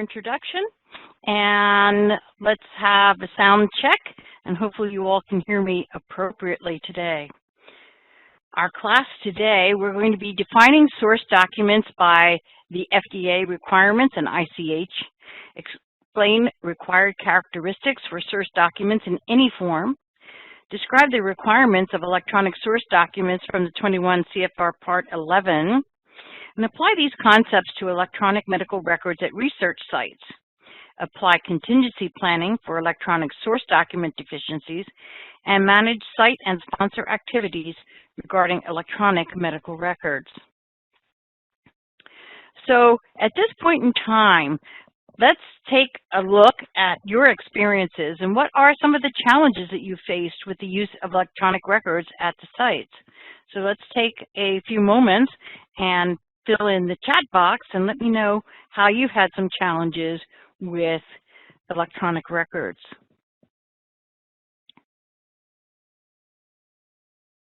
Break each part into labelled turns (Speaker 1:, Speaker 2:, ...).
Speaker 1: introduction, and let's have a sound check, and hopefully you all can hear me appropriately today. Our class today, we're going to be defining source documents by the FDA requirements and ICH, explain required characteristics for source documents in any form, describe the requirements of electronic source documents from the 21 CFR Part 11, and apply these concepts to electronic medical records at research sites. Apply contingency planning for electronic source document deficiencies, and manage site and sponsor activities regarding electronic medical records. So at this point in time, let's take a look at your experiences and what are some of the challenges that you faced with the use of electronic records at the sites. So let's take a few moments and fill in the chat box and let me know how you've had some challenges with electronic records.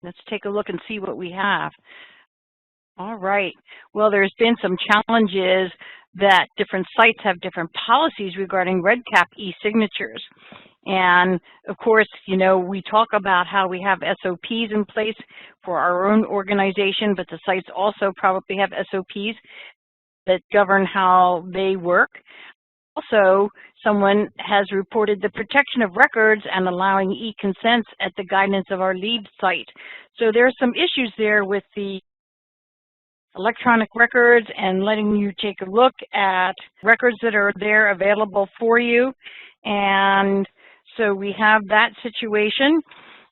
Speaker 1: Let's take a look and see what we have. All right. Well, there's been some challenges that different sites have different policies regarding REDCap e-signatures. And of course, you know, we talk about how we have SOPs in place for our own organization, but the sites also probably have SOPs that govern how they work. Also, someone has reported the protection of records and allowing e-consents at the guidance of our lead site. So there are some issues there with the electronic records and letting you take a look at records that are there available for you. And so we have that situation.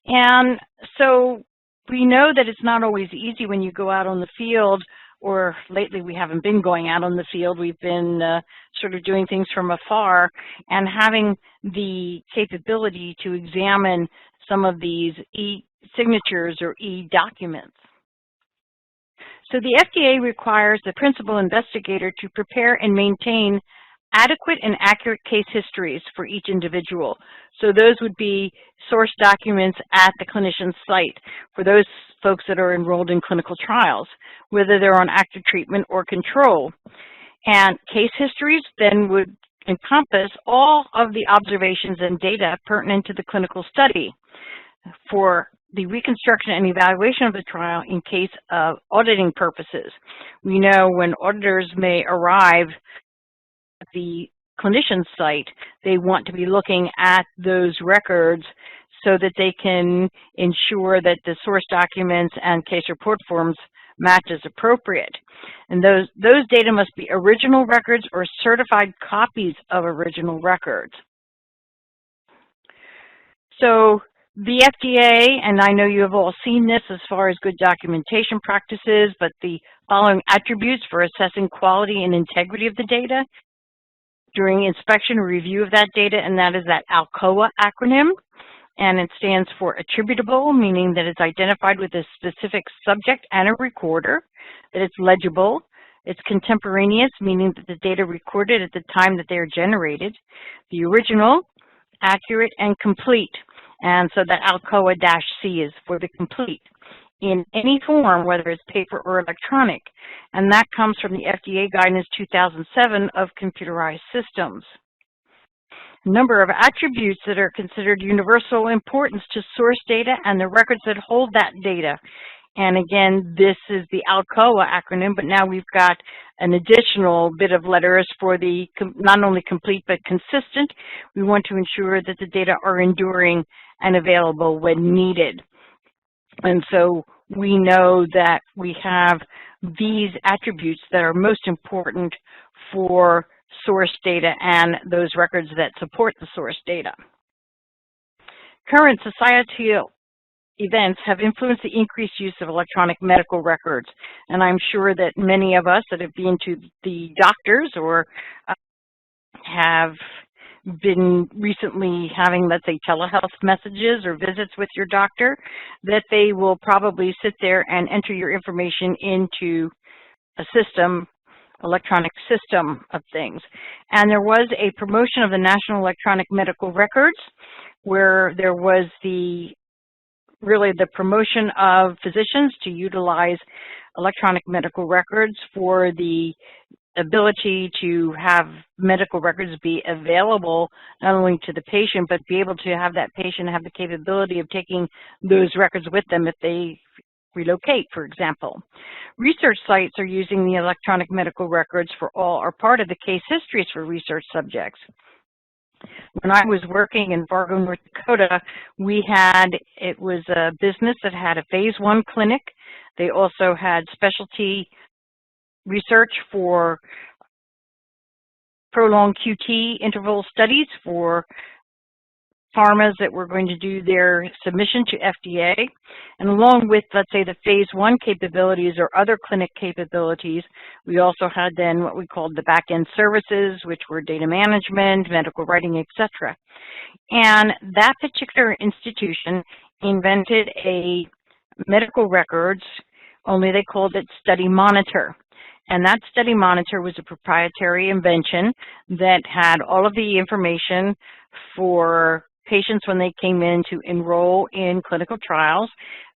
Speaker 1: And so we know that it's not always easy when you go out on the field, or lately we haven't been going out on the field. We've been sort of doing things from afar, and having the capability to examine some of these e-signatures or e-documents. So the FDA requires the principal investigator to prepare and maintain adequate and accurate case histories for each individual. So those would be source documents at the clinician's site for those folks that are enrolled in clinical trials, whether they're on active treatment or control. And case histories then would encompass all of the observations and data pertinent to the clinical study for the reconstruction and evaluation of the trial in case of auditing purposes. We know when auditors may arrive at the clinician's site, they want to be looking at those records so that they can ensure that the source documents and case report forms match as appropriate. And those data must be original records or certified copies of original records. So the FDA, and I know you have all seen this as far as good documentation practices, but the following attributes for assessing quality and integrity of the data during inspection or review of that data, and that is that ALCOA acronym, and it stands for attributable, meaning that it's identified with a specific subject and a recorder, that it's legible, it's contemporaneous, meaning that the data recorded at the time that they are generated, the original, accurate, and complete. And so that ALCOA-C is for the complete in any form, whether it's paper or electronic. And that comes from the FDA Guidance 2007 of computerized systems. A number of attributes that are considered universal importance to source data and the records that hold that data. And again, this is the ALCOA acronym, but now we've got an additional bit of letters for the not only complete but consistent. We want to ensure that the data are enduring and available when needed. And so we know that we have these attributes that are most important for source data and those records that support the source data. Current societal events have influenced the increased use of electronic medical records. And I'm sure that many of us that have been to the doctors or have been recently having, let's say, telehealth messages or visits with your doctor, that they will probably sit there and enter your information into a system, electronic system of things. And there was a promotion of the National Electronic Medical Records where there was really the promotion of physicians to utilize electronic medical records for the ability to have medical records be available not only to the patient, but be able to have that patient have the capability of taking those records with them if they relocate, for example. Research sites are using the electronic medical records for all or part of the case histories for research subjects. When I was working in Fargo, North Dakota, it was a business that had a phase 1 clinic. They also had specialty research for prolonged QT interval studies for pharmas that were going to do their submission to FDA. And along with, let's say, the phase 1 capabilities or other clinic capabilities, we also had then what we called the back-end services, which were data management, medical writing, etc. And that particular institution invented a medical records, only they called it Study Monitor. And that Study Monitor was a proprietary invention that had all of the information for patients when they came in to enroll in clinical trials,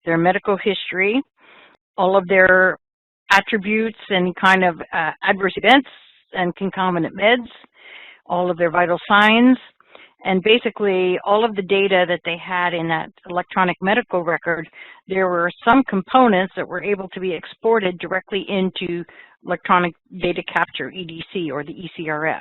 Speaker 1: their medical history, all of their attributes and kind of adverse events and concomitant meds, all of their vital signs, and basically all of the data that they had in that electronic medical record. There were some components that were able to be exported directly into electronic data capture, EDC, or the ECRF.